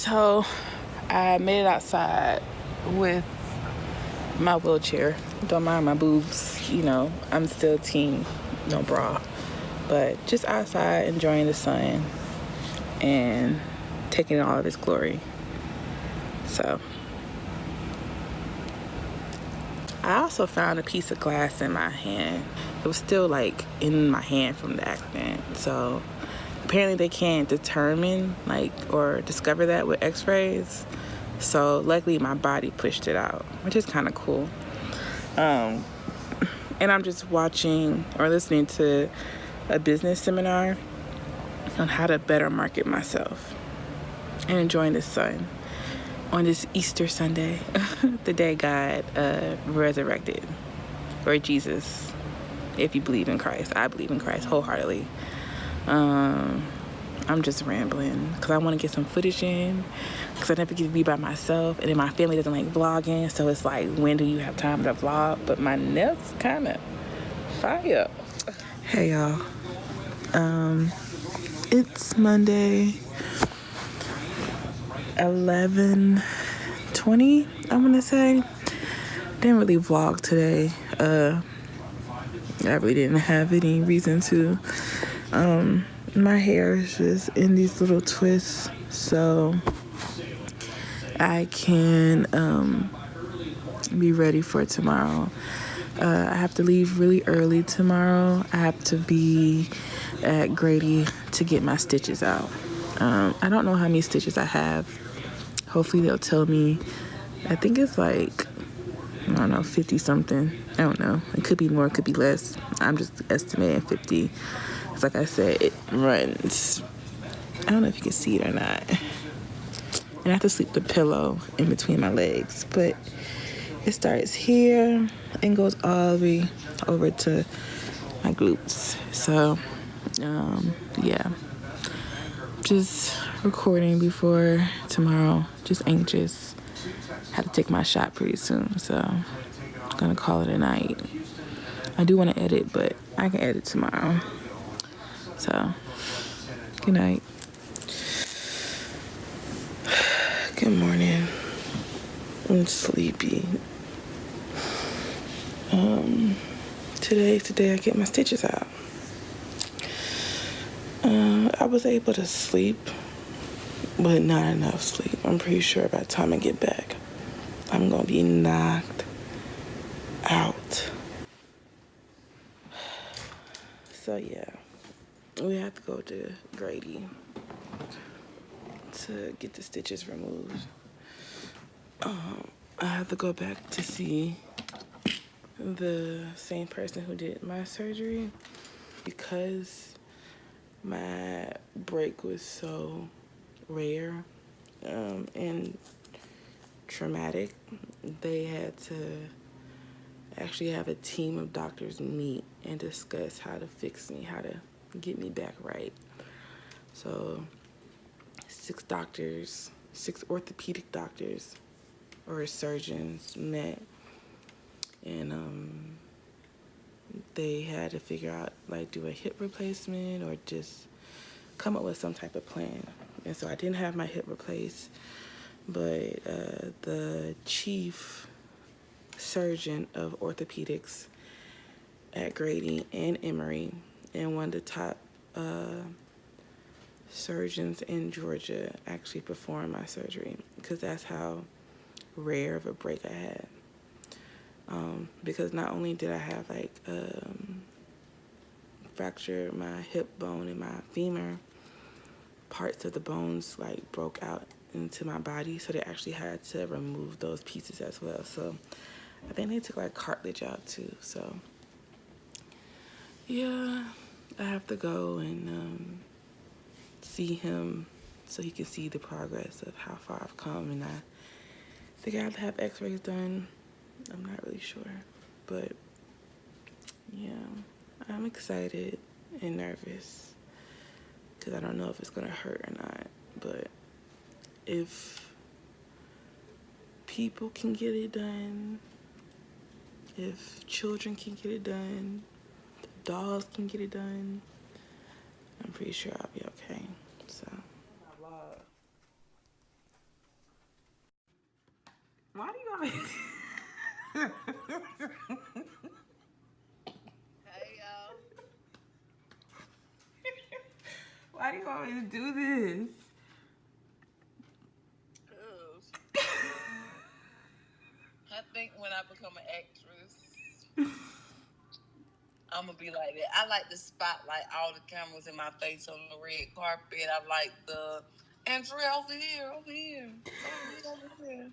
So I made it outside with my wheelchair. Don't mind my boobs, I'm still teen, no bra. But just outside enjoying the sun and taking all of its glory. So I also found a piece of glass in my hand. It was still like in my hand from the accident. So apparently they can't determine or discover that with x-rays. So luckily my body pushed it out, which is kind of cool. And I'm just watching or listening to a business seminar on how to better market myself and enjoying the sun on this Easter Sunday, the day God resurrected, or Jesus, if you believe in Christ. I believe in Christ wholeheartedly. I'm just rambling because I want to get some footage in because I never get to be by myself, and then my family doesn't like vlogging, so it's like, when do you have time to vlog? But my nails kind of fire. Hey y'all, it's Monday, 11:20, I'm gonna say. Didn't really vlog today. I really didn't have any reason to. My hair is just in these little twists, so I can be ready for tomorrow. I have to leave really early tomorrow. I have to be at Grady to get my stitches out. I don't know how many stitches I have. Hopefully they'll tell me. I think it's 50 something. I don't know. It could be more, it could be less. I'm just estimating 50. It's like I said, it runs. I don't know if you can see it or not. And I have to sleep the pillow in between my legs. But it starts here and goes all the way over to my glutes. So, yeah. Just recording before tomorrow. Just anxious. Have to take my shot pretty soon. So, I'm going to call it a night. I do want to edit, but I can edit tomorrow. So, good night. Good morning. I'm sleepy. Today's the day I get my stitches out. I was able to sleep, but not enough sleep. I'm pretty sure by the time I get back, I'm gonna be knocked out. So yeah, we have to go to Grady to get the stitches removed. I have to go back to see the same person who did my surgery because my break was so rare and traumatic. They had to actually have a team of doctors meet and discuss how to fix me, how to get me back right. So 6 orthopedic doctors or surgeons met, and they had to figure out, do a hip replacement or just come up with some type of plan. And so I didn't have my hip replaced, but the chief surgeon of orthopedics at Grady and Emory, and one of the top surgeons in Georgia, actually performed my surgery because that's how rare of a break I had. Because not only did I have fracture my hip bone and my femur, parts of the bones broke out into my body, so they actually had to remove those pieces as well. So I think they took cartilage out too. So yeah, I have to go and see him so he can see the progress of how far I've come, and I think I have to have x-rays done. I'm not really sure, but yeah, I'm excited and nervous because I don't know if it's gonna hurt or not. But if people can get it done, if children can get it done, dolls can get it done, I'm pretty sure I'll be okay. So Hey, y'all. Why do you want me to do this? Cause I think when I become an actress, I'm gonna be like that. I like the spotlight, all the cameras in my face on the red carpet. I like the Andrea over here, over here, over here.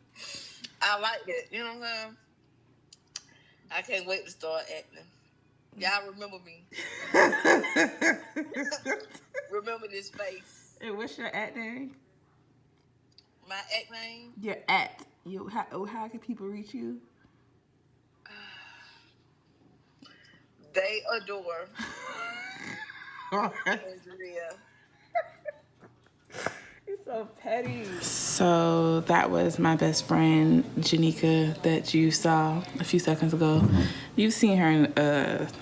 I like that. You know what I'm saying? I can't wait to start acting. Y'all remember me. Remember this face. And what's your act name? My act name? Your act. How can people reach you? They adore Andrea. It's so petty. So that was my best friend Janika that you saw a few seconds ago. You've seen her in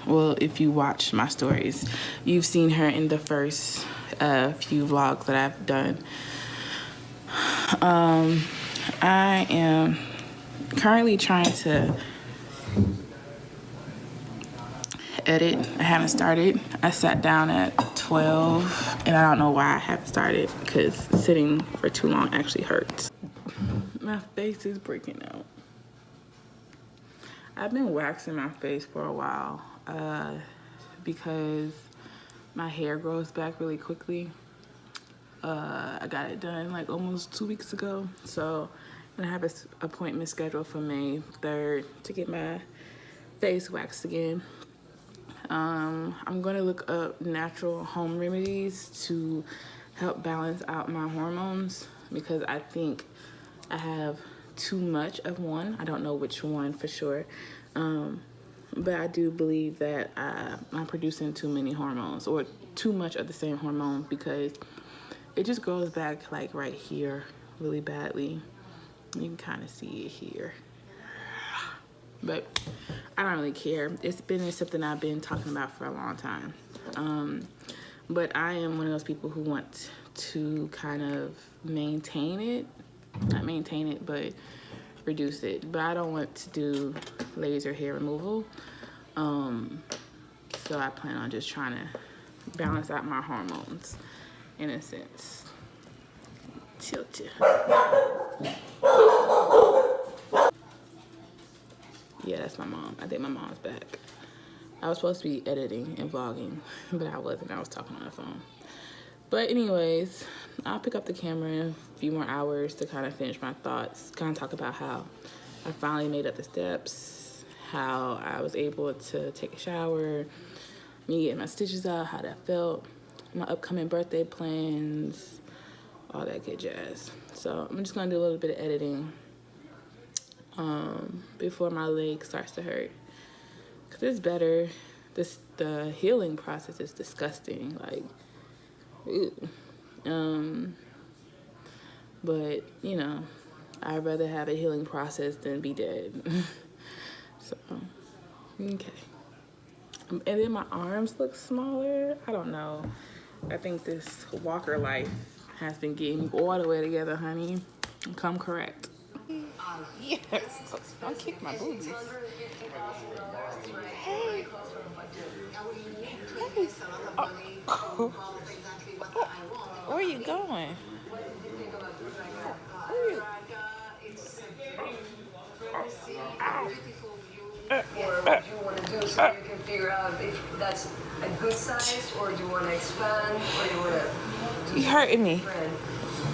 well, if you watch my stories, you've seen her in the first few vlogs that I've done. I am currently trying to edit. I haven't started. I sat down at 12 and I don't know why I haven't started because sitting for too long actually hurts. My face is breaking out. I've been waxing my face for a while because my hair grows back really quickly. I got it done like almost 2 weeks ago. So I have an appointment scheduled for May 3rd to get my face waxed again. I'm going to look up natural home remedies to help balance out my hormones because I think I have too much of one. I don't know which one for sure. But I do believe that I'm producing too many hormones or too much of the same hormone because it just grows back like right here really badly. You can kind of see it here. But I don't really care. It's been something I've been talking about for a long time. But I am one of those people who want to kind of maintain it. Not maintain it, but reduce it. But I don't want to do laser hair removal. So I plan on just trying to balance out my hormones in a sense. Tilted. Yeah, that's my mom. I think my mom's back. I was supposed to be editing and vlogging, but I wasn't. I was talking on the phone. But anyways, I'll pick up the camera in a few more hours to kind of finish my thoughts, kind of talk about how I finally made up the steps, how I was able to take a shower, me getting my stitches out, how that felt, my upcoming birthday plans, all that good jazz. So I'm just gonna do a little bit of editing before my leg starts to hurt. Cause it's better. The healing process is disgusting. Like, ew. But you know, I'd rather have a healing process than be dead. So, okay. And then my arms look smaller. I don't know. I think this walker life has been getting me all the way together, honey. Come correct. Yes. Don't kick my boobies. Hey. Hey. Oh. Where are you going? Where are you? Or what you want to do so you can figure out if that's a good size or do you want to expand or you want to... You hurting me.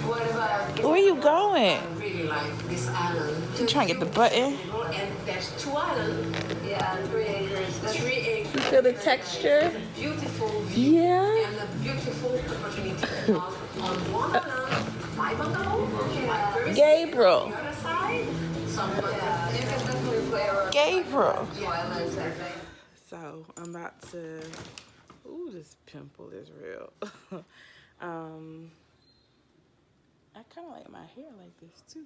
What about... Where are you going? I really like this island. You trying to get the button? And there's 2 islands. Yeah, 3 acres. 3 acres. You feel the texture? Beautiful view. Yeah. And a beautiful opportunity. On one island, my bungalow. Gabriel. The other side, you can definitely play around. Gabriel. So I'm about to... Ooh, this pimple is real. I kind of like my hair like this too.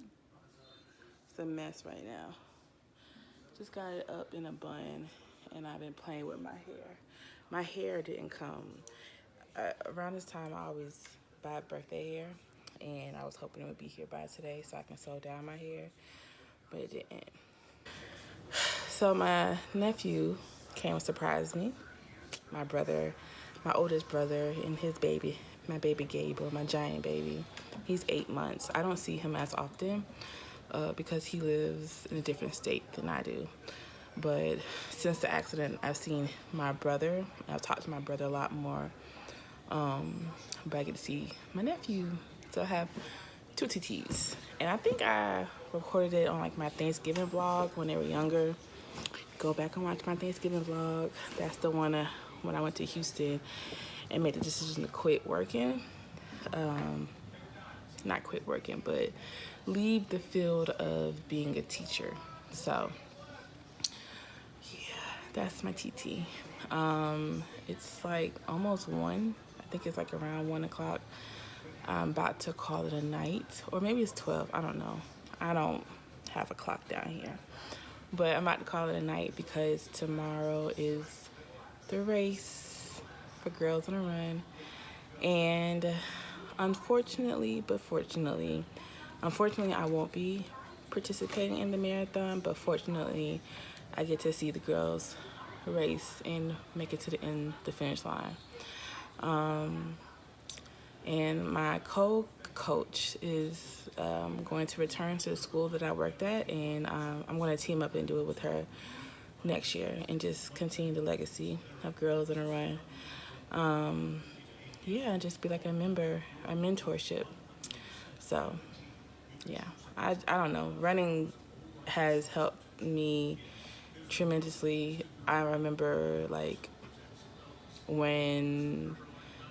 It's a mess right now. Just got it up in a bun and I've been playing with my hair. My hair didn't come. Around this time I always buy birthday hair and I was hoping it would be here by today so I can sew down my hair, but it didn't. So my nephew came and surprised me. My brother, my oldest brother, and his baby, my baby Gabriel, my giant baby. He's 8 months. I don't see him as often because he lives in a different state than I do. But since the accident, I've seen my brother. I've talked to my brother a lot more. But I get to see my nephew. So I have two TTs. And I think I recorded it on like my Thanksgiving vlog when they were younger. Go back and watch my Thanksgiving vlog. That's the one when I went to Houston and made the decision to quit working. Not quit working, but leave the field of being a teacher. So yeah, that's my TT. It's like almost 1. I think it's like around 1 o'clock. I'm about to call it a night, or maybe it's 12. I don't know. I don't have a clock down here. But I'm about to call it a night because tomorrow is the race for Girls on a Run. And unfortunately, I won't be participating in the marathon, but fortunately, I get to see the girls race and make it to the finish line. And my coach is going to return to the school that I worked at, and I'm going to team up and do it with her next year and just continue the legacy of Girls on a Run. Yeah, and just be like a mentorship. So, yeah, I don't know. Running has helped me tremendously. I remember like when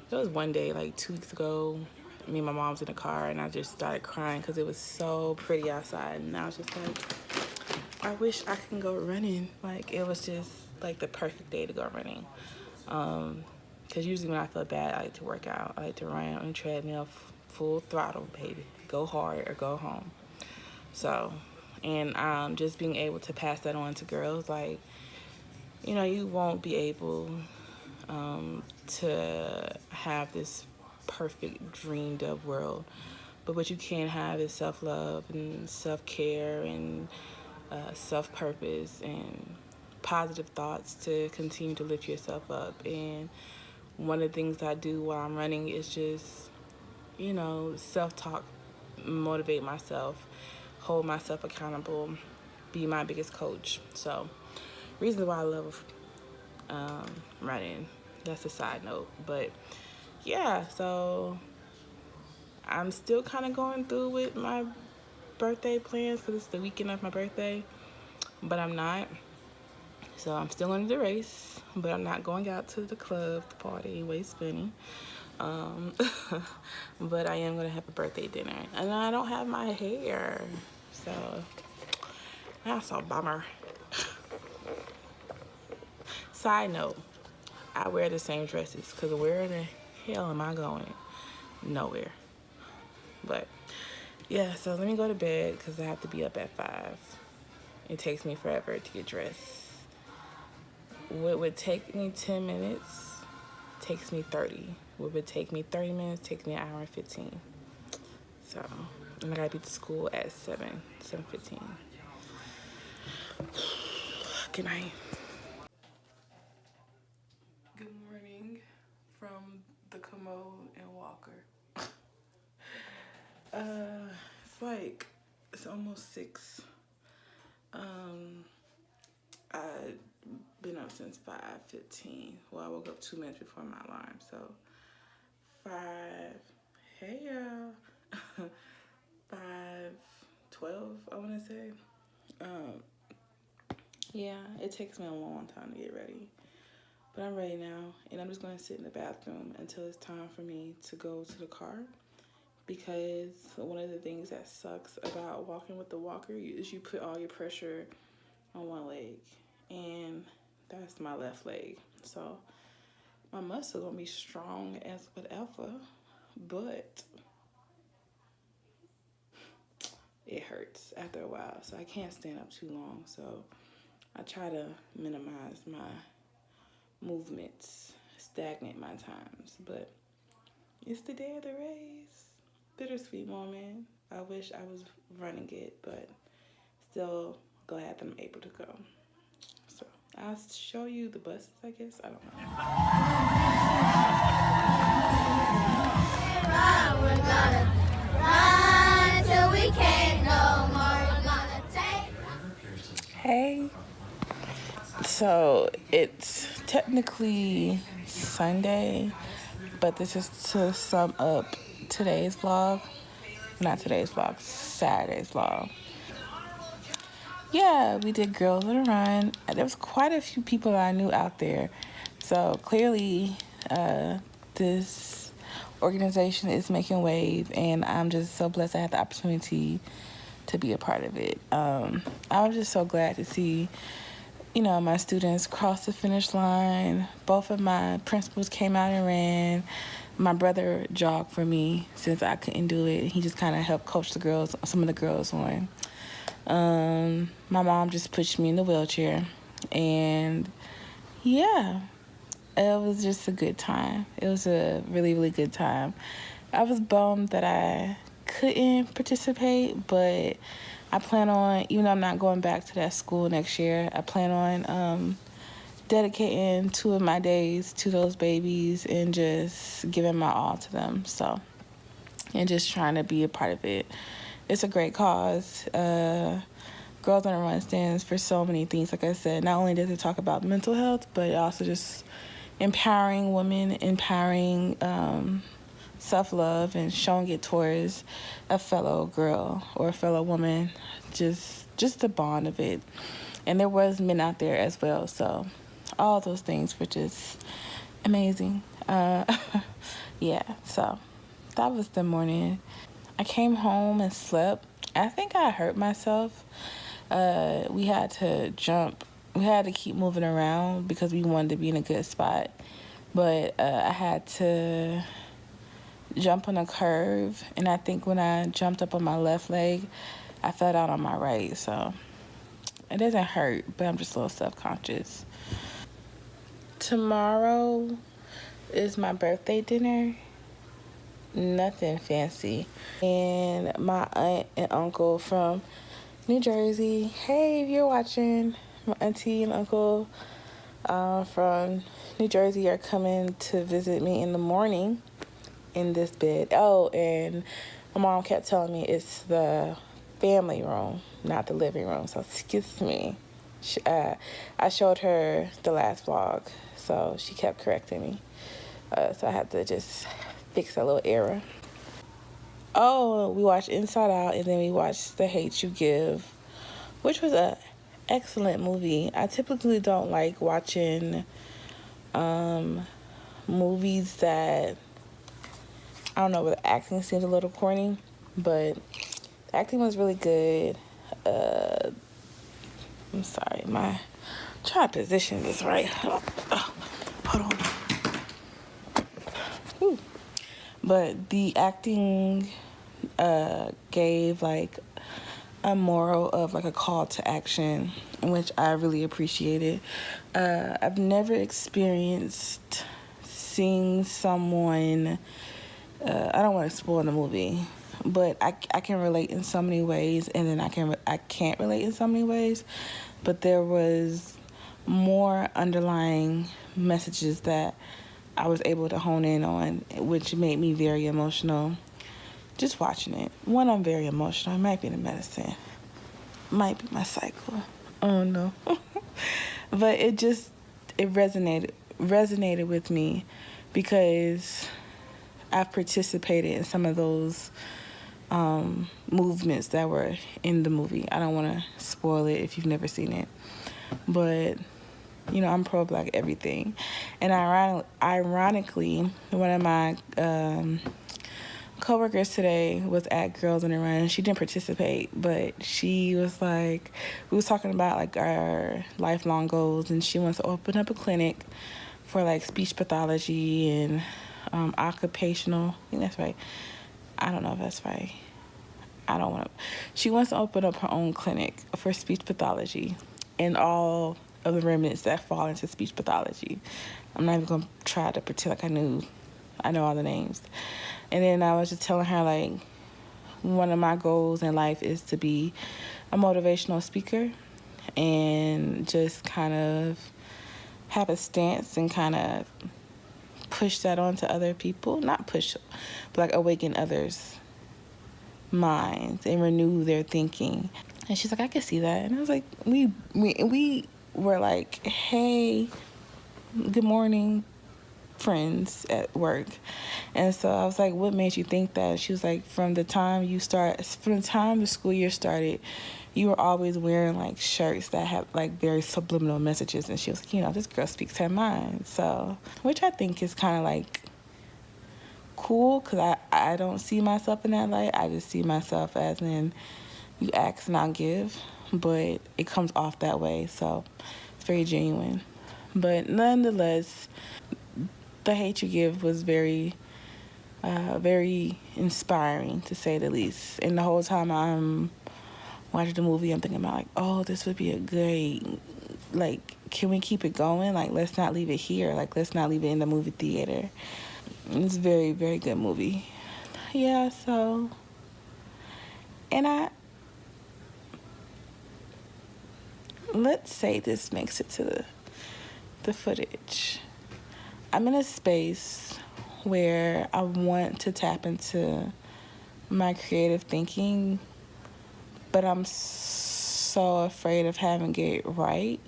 there was one day like 2 weeks ago, me and my mom was in the car and I just started crying because it was so pretty outside, and I was just like, I wish I could go running. Like, it was just like the perfect day to go running. Because usually when I feel bad, I like to work out. I like to run on the treadmill, full throttle, baby. Go hard or go home. So, and just being able to pass that on to girls, like, you know, you won't be able to have this perfect dreamed of world, but what you can have is self-love and self-care and self-purpose and positive thoughts to continue to lift yourself up. And one of the things I do while I'm running is just, you know, self-talk, motivate myself, hold myself accountable, be my biggest coach. So reasons why I love running. That's a side note. But yeah, so I'm still kind of going through with my birthday plans because it's the weekend of my birthday, but I'm not. So I'm still going to the race, but I'm not going out to the club, the party, waste money. But I am going to have a birthday dinner, and I don't have my hair, so that's a bummer. Side note, I wear the same dresses because where the hell am I going? Nowhere. But yeah, so let me go to bed because I have to be up at 5. It takes me forever to get dressed. What would take me 10 minutes takes me 30. What would take me 30 minutes takes me 1 hour and 15. So, and I gotta be to school at 7:15. Good night. Good morning from the commode and Walker. It's almost 6. I've been up since 5:15. Well, I woke up 2 minutes before my alarm, so 5. Hey y'all. 5:12, I want to say. Yeah, it takes me a long time to get ready, but I'm ready now, and I'm just going to sit in the bathroom until it's time for me to go to the car. Because one of the things that sucks about walking with the walker is you put all your pressure on one leg, and that's my left leg. So my muscle gonna be strong as whatever, but it hurts after a while. So I can't stand up too long. So I try to minimize my movements, stagnate my times. But it's the day of the race. Bittersweet moment. I wish I was running it, but still glad that I'm able to go. I'll show you the buses, I guess. I don't know. We're gonna run till we can't no more. We're gonna take. Hey. So it's technically Sunday, but this is to sum up today's vlog. Not today's vlog, Saturday's vlog. Yeah, we did Girls on a Run. There was quite a few people that I knew out there. So clearly, this organization is making waves, and I'm just so blessed I had the opportunity to be a part of it. I was just so glad to see, my students cross the finish line. Both of my principals came out and ran. My brother jogged for me since I couldn't do it. He just kind of helped coach some of the girls on. My mom just pushed me in the wheelchair, and yeah, it was just a good time. It was a really, really good time. I was bummed that I couldn't participate, but I plan on, even though I'm not going back to that school next year, I plan on dedicating 2 of my days to those babies and just giving my all to them. So, and just trying to be a part of it. It's a great cause. Girls on a Run stands for so many things. Like I said, not only does it talk about mental health, but also just empowering women, empowering self-love, and showing it towards a fellow girl or a fellow woman. Just the bond of it. And there was men out there as well. So all those things were just amazing. Yeah, so that was the morning. I came home and slept. I think I hurt myself. We had to jump. We had to keep moving around because we wanted to be in a good spot. But I had to jump on a curve. And I think when I jumped up on my left leg, I fell down on my right. So it doesn't hurt, but I'm just a little self-conscious. Tomorrow is my birthday dinner. Nothing fancy. And my aunt and uncle from New Jersey. Hey, if you're watching, my auntie and uncle from New Jersey are coming to visit me in the morning in this bed. Oh, and my mom kept telling me it's the family room, not the living room. So excuse me. I showed her the last vlog, so she kept correcting me. So I had to just fix a little error. Oh, we watched Inside Out, and then we watched The Hate You Give, which was an excellent movie. I typically don't like watching movies that, I don't know, where the acting seems a little corny, but the acting was really good. I'm sorry, I'm trying to position this right. Hold on. Whew. But the acting gave like a moral of like a call to action, which I really appreciated. I've never experienced seeing someone, I don't want to spoil the movie, but I can relate in so many ways, and then I can't relate in so many ways. But there was more underlying messages that I was able to hone in on, which made me very emotional just watching it. One, I'm very emotional. It might be the medicine. Might be my cycle. Oh no. But it resonated with me because I've participated in some of those movements that were in the movie. I don't want to spoil it if you've never seen it. But I'm pro-Black everything. And ironically, one of my coworkers today was at Girls on the Run. She didn't participate, but she was like, we was talking about like our lifelong goals, and she wants to open up a clinic for like speech pathology and occupational. I think that's right. I don't know if that's right. I don't want to. She wants to open up her own clinic for speech pathology and all of the remnants that fall into speech pathology. I'm not even going to try to pretend like I know all the names. And then I was just telling her, like, one of my goals in life is to be a motivational speaker and just kind of have a stance and kind of push that onto other people. Not push, but like awaken others' minds and renew their thinking. And she's like, I can see that. And I was like, we were like, hey, good morning, friends at work. And so I was like, what made you think that? She was like, from the time the school year started, you were always wearing like shirts that had like very subliminal messages. And she was like, you know, this girl speaks her mind. So, which I think is kind of like cool, because I don't see myself in that light. I just see myself as in, you ask and I'll give, but it comes off that way. So it's very genuine. But nonetheless, the hate you give was very inspiring, to say the least. And the whole time I'm watching the movie, I'm thinking about like, oh, this would be a great, like, can we keep it going? Like, let's not leave it here. Like, let's not leave it in the movie theater. It's a very, very good movie. Yeah, so, and let's say this makes it to the footage. I'm in a space where I want to tap into my creative thinking, but I'm so afraid of having it right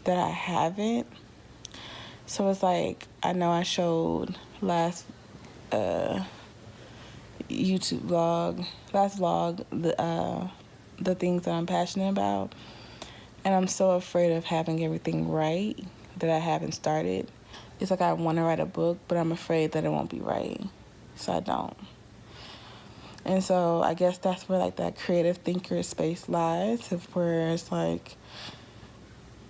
that I haven't. So it's like, I know I showed last vlog, the things that I'm passionate about, and I'm so afraid of having everything right that I haven't started. It's like I want to write a book, but I'm afraid that it won't be right, so I don't. And so I guess that's where like that creative thinker space lies, where it's like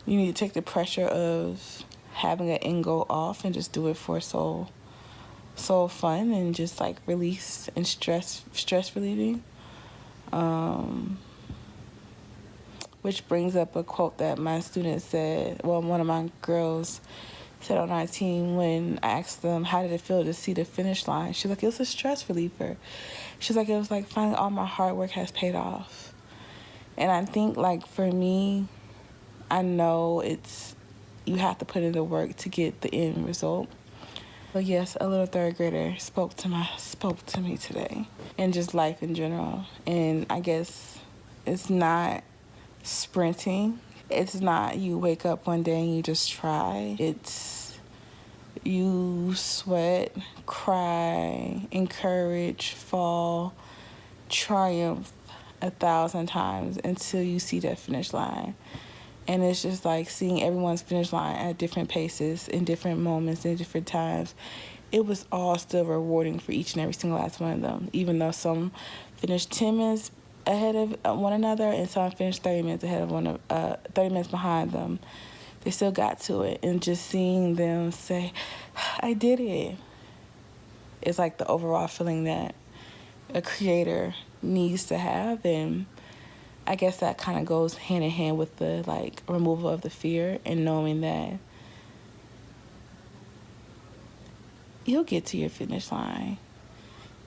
you need to take the pressure of having an end goal off and just do it for so fun and just like release and stress relieving. Which brings up a quote that my student said, well, one of my girls said on our team when I asked them, how did it feel to see the finish line? She's like, it was a stress reliever. She's like, it was like finally all my hard work has paid off. And I think like for me, I know you have to put in the work to get the end result. But yes, a little third grader spoke to me today, and just life in general. And I guess it's not sprinting. It's not you wake up one day and you just try. It's you sweat, cry, encourage, fall, triumph 1,000 times until you see that finish line. And it's just like seeing everyone's finish line at different paces, in different moments, in different times. It was all still rewarding for each and every single last one of them, even though some finished 10 minutes ahead of one another and some finished 30 minutes ahead of 30 minutes behind them. They still got to it. And just seeing them say, I did it. It's like the overall feeling that a creator needs to have. And I guess that kind of goes hand in hand with the like removal of the fear and knowing that you'll get to your finish line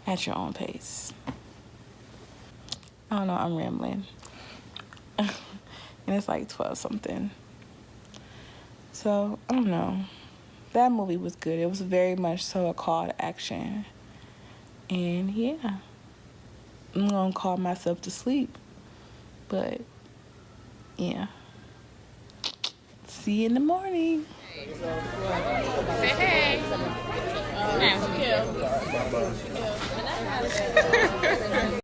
at your own pace. I don't know, I'm rambling. And it's like 12 something. So, I don't know. That movie was good. It was very much so a call to action. And yeah, I'm gonna call myself to sleep. But yeah. See you in the morning. Say hey. Yeah.